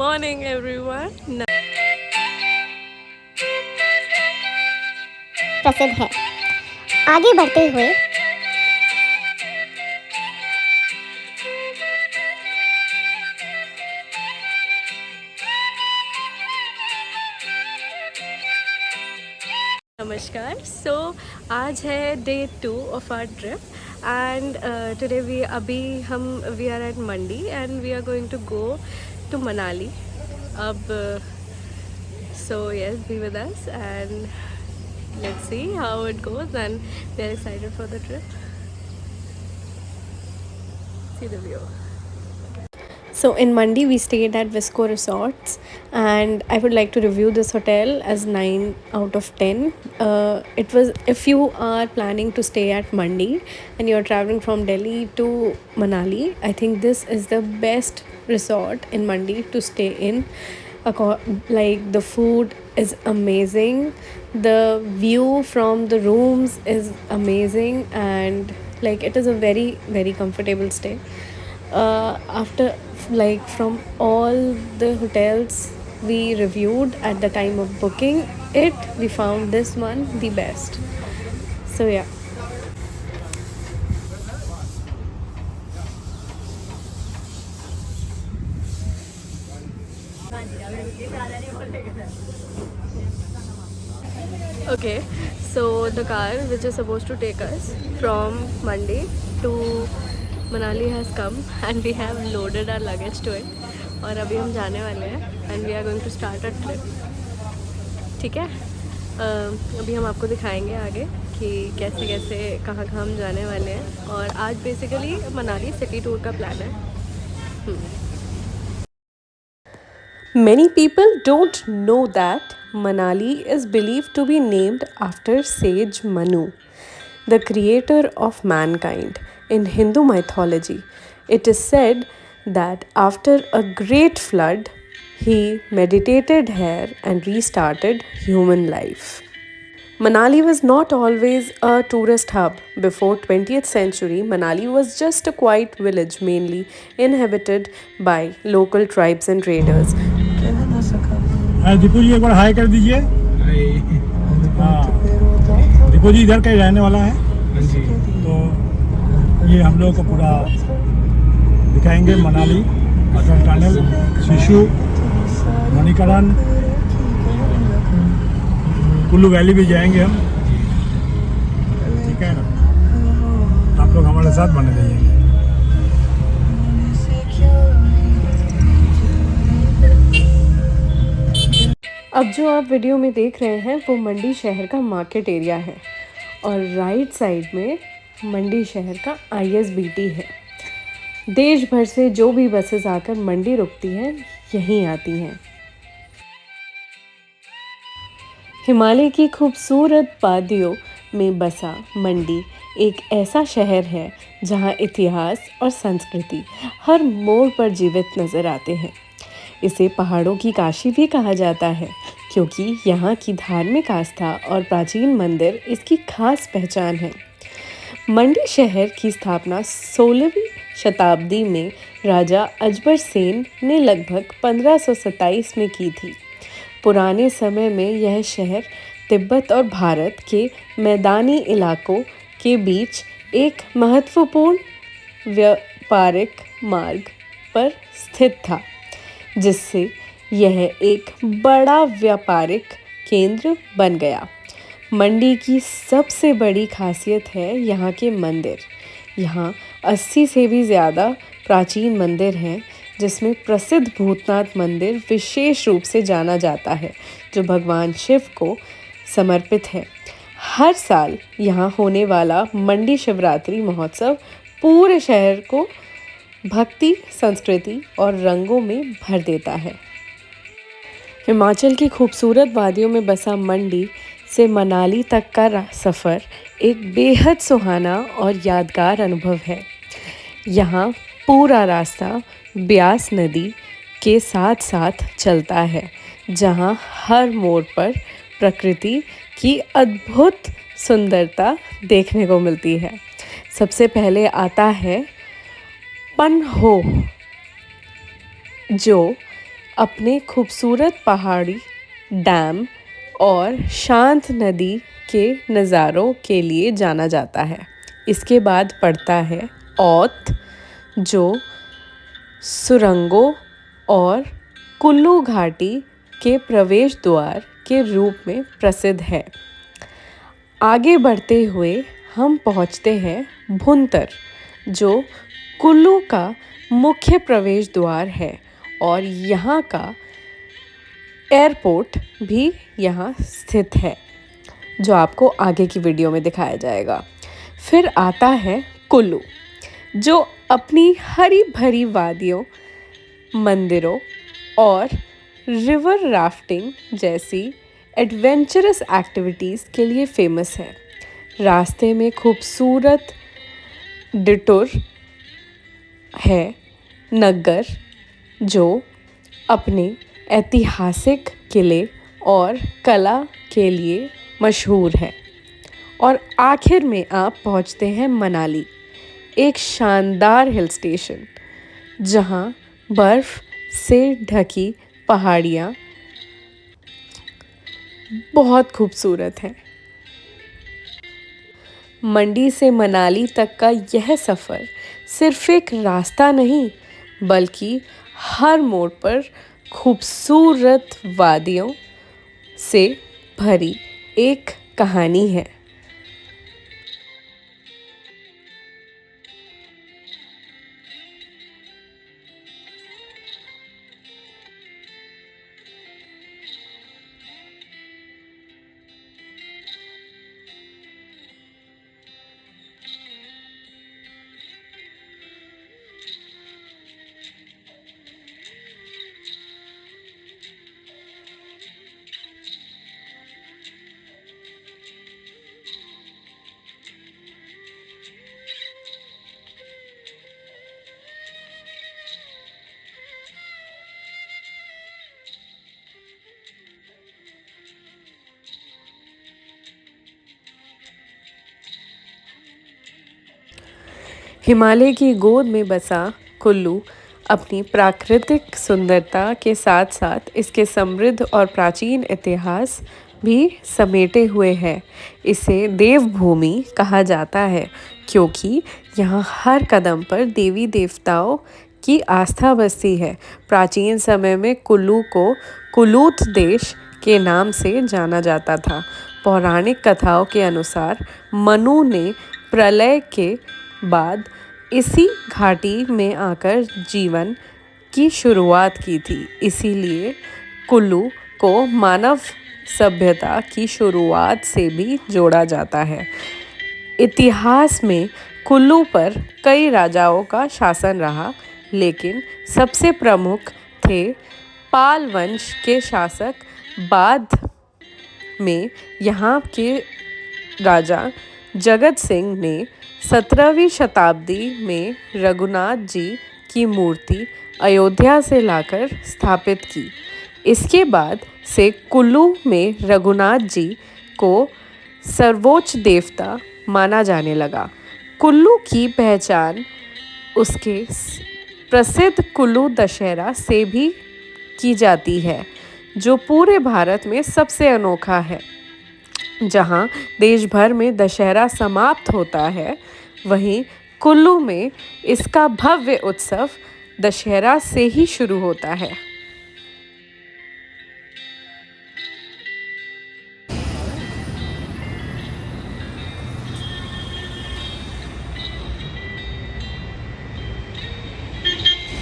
morning everyone. प्रसिद्ध है। आगे बढ़ते हुए नमस्कार। सो आज है day 2 of our trip and today we are at Mandi and we are going to go to Manali. अब so yes, be with us and let's see how it goes and we are excited for the trip. See the view. So in Mandi we stayed at Visco Resorts and I would like to review this hotel as 9 out of 10. It was, if you are planning to stay at Mandi and you're traveling from Delhi to Manali, I think this is the best resort in Mandi to stay in. Like the food is amazing, the view from the rooms is amazing, and like it is a very very comfortable stay. After like from all the hotels we reviewed at the time of booking it, we found this one the best. So yeah. Okay, so the car which is supposed to take us from Mandi to Manali has come and we have loaded our luggage to it. और अभी हम जाने वाले हैं and we are going to start a trip. ठीक है, अभी हम आपको दिखाएंगे आगे कि कैसे कैसे कहाँ कहाँ हम जाने वाले हैं। और आज बेसिकली मनाली सिटी टूर का प्लान है। Many people don't know that Manali is believed to be named after sage Manu, the creator of mankind. In Hindu mythology, it is said that after a great flood, he meditated here and restarted human life. Manali was not always a tourist hub. Before 20th century, Manali was just a quiet village mainly inhabited by local tribes and traders. Deepu ji एक बार high कर दीजिए। दीपू जी इधर का ही रहने वाला है, तो ये हम लोग को पूरा दिखाएंगे। मनाली, अटल टनल, शिशु, मणिकरण, कुल्लू वैली भी जाएंगे हम। ठीक है ना, आप लोग हमारे साथ बने रहिए। अब जो आप वीडियो में देख रहे हैं वो मंडी शहर का मार्केट एरिया है और राइट साइड में मंडी शहर का ISBT है। देश भर से जो भी बसेस आकर मंडी रुकती हैं यहीं आती हैं। हिमालय की खूबसूरत वादियों में बसा मंडी एक ऐसा शहर है जहां इतिहास और संस्कृति हर मोड़ पर जीवित नज़र आते हैं। इसे पहाड़ों की काशी भी कहा जाता है क्योंकि यहाँ की धार्मिक आस्था और प्राचीन मंदिर इसकी खास पहचान है। मंडी शहर की स्थापना 16वीं शताब्दी में राजा अजबर सेन ने लगभग 1527 में की थी। पुराने समय में यह शहर तिब्बत और भारत के मैदानी इलाकों के बीच एक महत्वपूर्ण व्यापारिक मार्ग पर स्थित था, जिससे यह एक बड़ा व्यापारिक केंद्र बन गया। मंडी की सबसे बड़ी खासियत है यहाँ के मंदिर। यहाँ 80 से भी ज़्यादा प्राचीन मंदिर हैं, जिसमें प्रसिद्ध भूतनाथ मंदिर विशेष रूप से जाना जाता है, जो भगवान शिव को समर्पित है। हर साल यहाँ होने वाला मंडी शिवरात्रि महोत्सव पूरे शहर को भक्ति, संस्कृति और रंगों में भर देता है। हिमाचल की खूबसूरत वादियों में बसा मंडी से मनाली तक का सफ़र एक बेहद सुहाना और यादगार अनुभव है। यहाँ पूरा रास्ता ब्यास नदी के साथ साथ चलता है, जहाँ हर मोड़ पर प्रकृति की अद्भुत सुंदरता देखने को मिलती है। सबसे पहले आता है पनहो, जो अपने खूबसूरत पहाड़ी, डैम और शांत नदी के नज़ारों के लिए जाना जाता है। इसके बाद पड़ता है औत, जो सुरंगों और कुल्लू घाटी के प्रवेश द्वार के रूप में प्रसिद्ध है। आगे बढ़ते हुए हम पहुंचते हैं भुंतर, जो कुल्लू का मुख्य प्रवेश द्वार है और यहाँ का एयरपोर्ट भी यहाँ स्थित है, जो आपको आगे की वीडियो में दिखाया जाएगा। फिर आता है कुल्लू, जो अपनी हरी भरी वादियों, मंदिरों और रिवर राफ्टिंग जैसी एडवेंचरस एक्टिविटीज़ के लिए फेमस है। रास्ते में खूबसूरत डिटूर है नग्गर, जो अपने ऐतिहासिक किले और कला के लिए मशहूर है। और आखिर में आप पहुंचते हैं मनाली, एक शानदार हिल स्टेशन जहां बर्फ़ से ढकी पहाड़ियाँ बहुत खूबसूरत हैं। मंडी से मनाली तक का यह सफ़र सिर्फ एक रास्ता नहीं, बल्कि हर मोड़ पर खूबसूरत वादियों से भरी एक कहानी है। हिमालय की गोद में बसा कुल्लू अपनी प्राकृतिक सुंदरता के साथ साथ इसके समृद्ध और प्राचीन इतिहास भी समेटे हुए है। इसे देवभूमि कहा जाता है, क्योंकि यहाँ हर कदम पर देवी देवताओं की आस्था बसती है। प्राचीन समय में कुल्लू को कुलूत देश के नाम से जाना जाता था। पौराणिक कथाओं के अनुसार मनु ने प्रलय के बाद इसी घाटी में आकर जीवन की शुरुआत की थी। इसीलिए कुल्लू को मानव सभ्यता की शुरुआत से भी जोड़ा जाता है। इतिहास में कुल्लू पर कई राजाओं का शासन रहा, लेकिन सबसे प्रमुख थे पाल वंश के शासक। बाद में यहाँ के राजा जगत सिंह ने 17वीं शताब्दी में रघुनाथ जी की मूर्ति अयोध्या से लाकर स्थापित की। इसके बाद से कुल्लू में रघुनाथ जी को सर्वोच्च देवता माना जाने लगा। कुल्लू की पहचान उसके प्रसिद्ध कुल्लू दशहरा से भी की जाती है, जो पूरे भारत में सबसे अनोखा है। जहां देश भर में दशहरा समाप्त होता है, वहीं कुल्लू में इसका भव्य उत्सव दशहरा से ही शुरू होता है।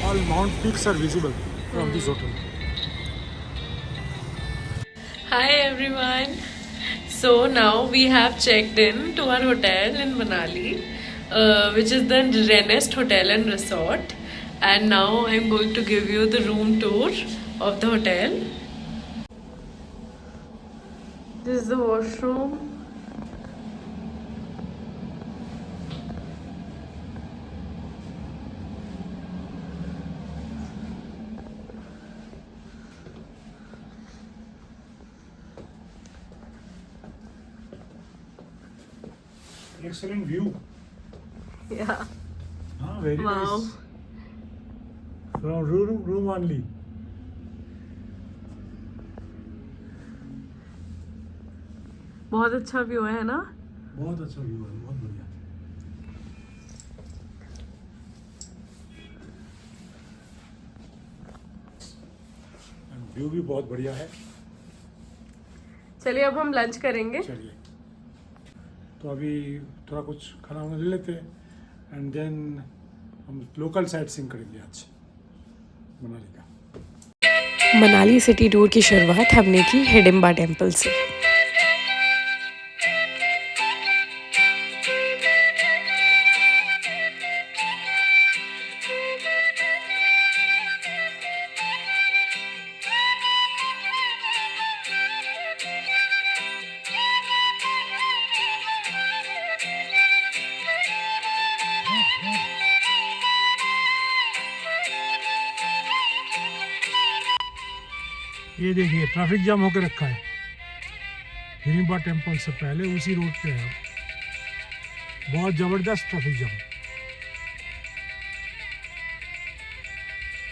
All Mount peaks are visible from this hotel. Hi everyone. So now we have checked in to our hotel in Manali, which is the Renest Hotel and Resort. And now I'm going to give you the room tour of the hotel. This is the washroom. Excellent view. Yeah. Very Wow. nice. From room only. बहुत अच्छा view है ना? बहुत अच्छा view है, बहुत बढ़िया। View भी बहुत बढ़िया है। चलिए अब हम लंच करेंगे। चलिए, तो अभी थोड़ा कुछ खाना वाना ले लेते हैं एंड देन हम लोकल साइट सीइंग करेंगे आज मनाली का। मनाली सिटी टूर की शुरुआत हमने की हिडिंबा टेम्पल से। ये देखिए ट्रैफिक जाम होकर रखा है हिडिंबा टेम्पल से पहले, उसी रोड पे है। बहुत ज़बरदस्त ट्रैफिक जाम।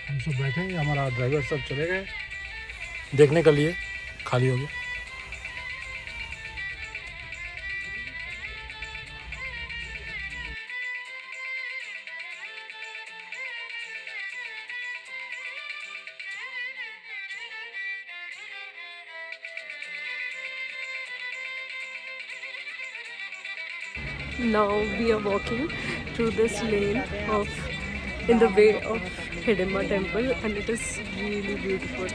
हम सब बैठे, हमारा ड्राइवर सब चले गए देखने के लिए, खाली हो गया। Now we are walking through this lane of in the way of Hidimba temple and it is really beautiful.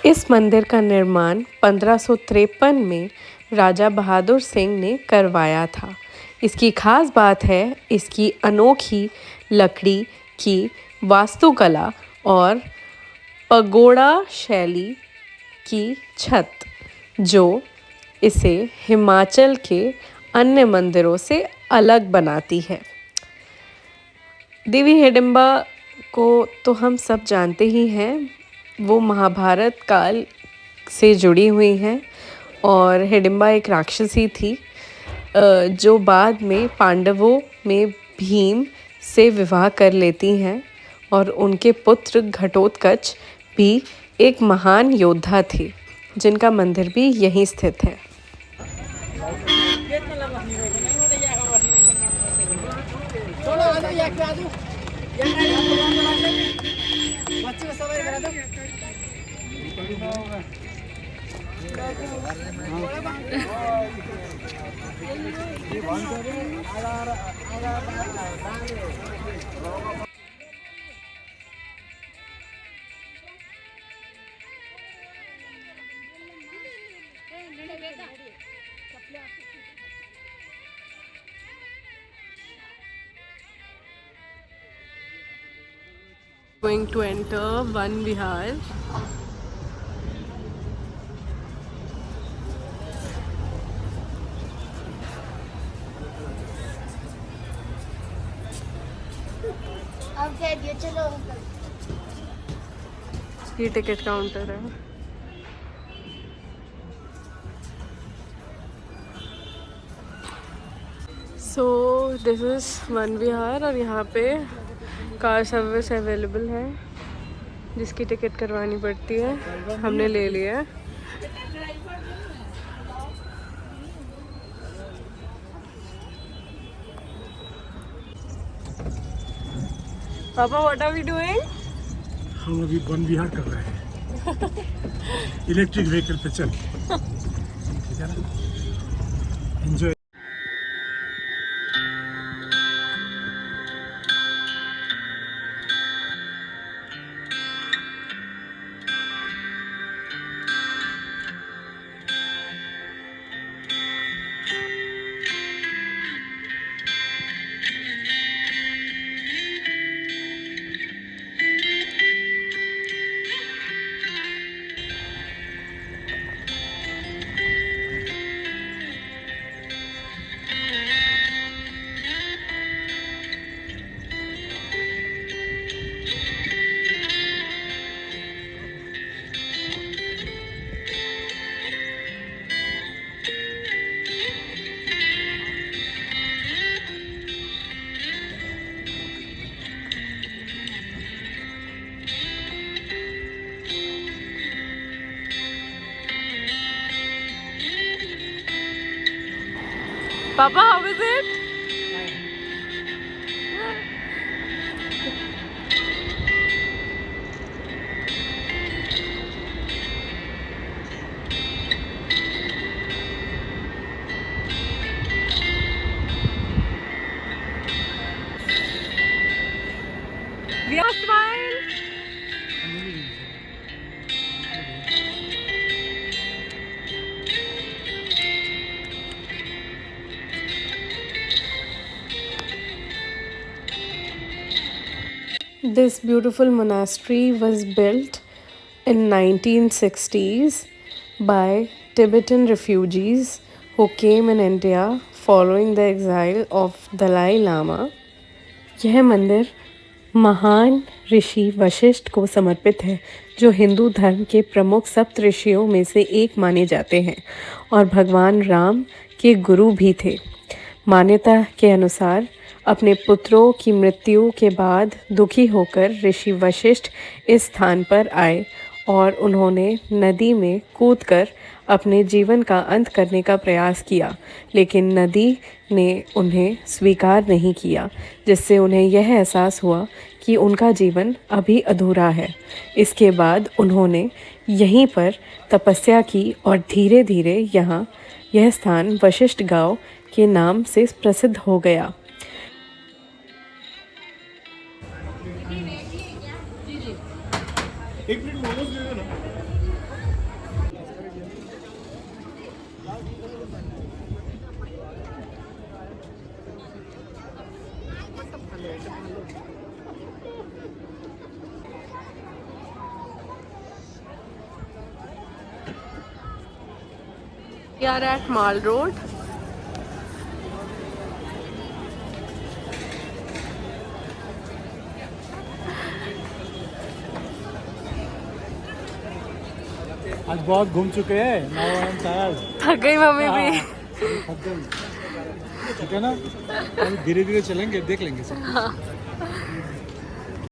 इस मंदिर का निर्माण 1553 में राजा बहादुर सिंह ने करवाया था। इसकी खास बात है इसकी अनोखी लकड़ी की वास्तुकला और पगोड़ा शैली की छत, जो इसे हिमाचल के अन्य मंदिरों से अलग बनाती है। देवी हिडिंबा को तो हम सब जानते ही हैं, वो महाभारत काल से जुड़ी हुई हैं और हिडिंबा एक राक्षसी थी जो बाद में पांडवों में भीम से विवाह कर लेती हैं और उनके पुत्र घटोत्कच भी एक महान योद्धा थे जिनका मंदिर भी यहीं स्थित है। Going to enter Van Vihar. अब कह दियो चलो। ये टिकट काउंटर है। सो दिस इज़ वन विहार और यहाँ पे कार सर्विस अवेलेबल है जिसकी टिकट करवानी पड़ती है। हमने ले लिया है। पापा व्हाट आर वी डूइंग? हम अभी वन विहार कर रहे हैं इलेक्ट्रिक व्हीकल पे चल, ठीक है ना? एंजॉय। पापा, how is it? We are smile. This beautiful monastery was built in 1960s by Tibetan refugees who came in India following the exile of Dalai Lama. यह मंदिर महान ऋषि वशिष्ठ को समर्पित है, जो हिंदू धर्म के प्रमुख सप्त ऋषियों में से एक माने जाते हैं और भगवान राम के गुरु भी थे। मान्यता के अनुसार अपने पुत्रों की मृत्यु के बाद दुखी होकर ऋषि वशिष्ठ इस स्थान पर आए और उन्होंने नदी में कूदकर अपने जीवन का अंत करने का प्रयास किया, लेकिन नदी ने उन्हें स्वीकार नहीं किया, जिससे उन्हें यह एहसास हुआ कि उनका जीवन अभी अधूरा है। इसके बाद उन्होंने यहीं पर तपस्या की और धीरे धीरे यह स्थान वशिष्ठ गांव के नाम से प्रसिद्ध हो गया। एक प्लेट मोमोज दे देना। We are at Mall Road. आज बहुत घूम चुके हैं, नाउ आई एम टायर्ड। थक गई मम्मी भी। थक गई, ठीक है ना? धीरे धीरे चलेंगे, देख लेंगे सब।